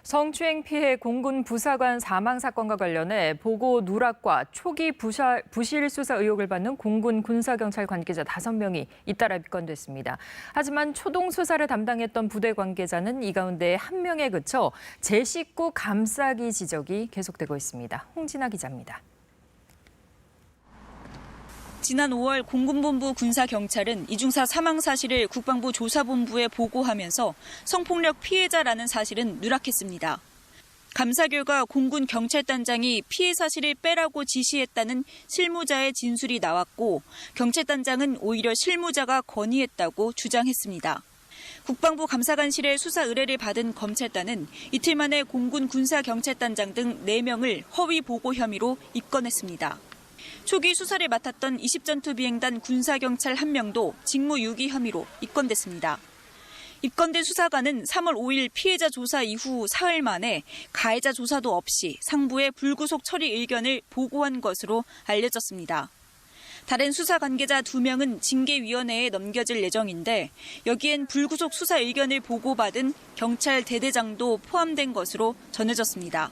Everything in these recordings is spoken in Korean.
성추행 피해 공군 부사관 사망 사건과 관련해 보고 누락과 초기 부실 수사 의혹을 받는 공군 군사경찰 관계자 5명이 잇따라 입건됐습니다. 하지만 초동 수사를 담당했던 부대 관계자는 이 가운데 1명에 그쳐 제 식구 감싸기 지적이 계속되고 있습니다. 홍진아 기자입니다. 지난 5월 공군본부 군사경찰은 이중사 사망 사실을 국방부 조사본부에 보고하면서 성폭력 피해자라는 사실은 누락했습니다. 감사 결과 공군 경찰단장이 피해 사실을 빼라고 지시했다는 실무자의 진술이 나왔고 경찰단장은 오히려 실무자가 건의했다고 주장했습니다. 국방부 감사관실의 수사 의뢰를 받은 검찰단은 이틀 만에 공군 군사경찰단장 등 4명을 허위 보고 혐의로 입건했습니다. 초기 수사를 맡았던 20전투 비행단 군사경찰 1명도 직무유기 혐의로 입건됐습니다. 입건된 수사관은 3월 5일 피해자 조사 이후 사흘 만에 가해자 조사도 없이 상부에 불구속 처리 의견을 보고한 것으로 알려졌습니다. 다른 수사 관계자 2명은 징계위원회에 넘겨질 예정인데 여기엔 불구속 수사 의견을 보고받은 경찰 대대장도 포함된 것으로 전해졌습니다.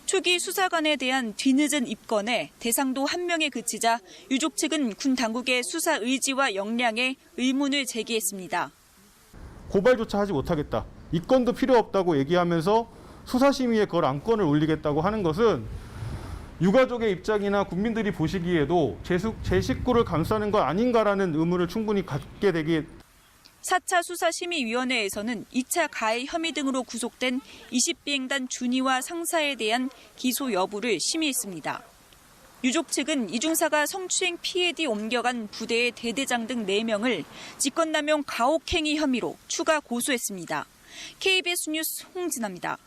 초기 수사관에 대한 뒤늦은 입건에 대상도 1명에 그치자 유족 측은 군 당국의 수사 의지와 역량에 의문을 제기했습니다. 고발조차 하지 못하겠다. 입건도 필요 없다고 얘기하면서 수사심의에 그걸 안건을 올리겠다고 하는 것은 유가족의 입장이나 국민들이 보시기에도 제 식구를 감싸는 것 아닌가라는 의문을 충분히 갖게 되기. 4차 수사심의위원회에서는 2차 가해 혐의 등으로 구속된 20비행단 준위와 상사에 대한 기소 여부를 심의했습니다. 유족 측은 이중사가 성추행 피해 뒤 옮겨간 부대의 대대장 등 4명을 직권남용 가혹행위 혐의로 추가 고소했습니다. KBS 뉴스 홍진아입니다.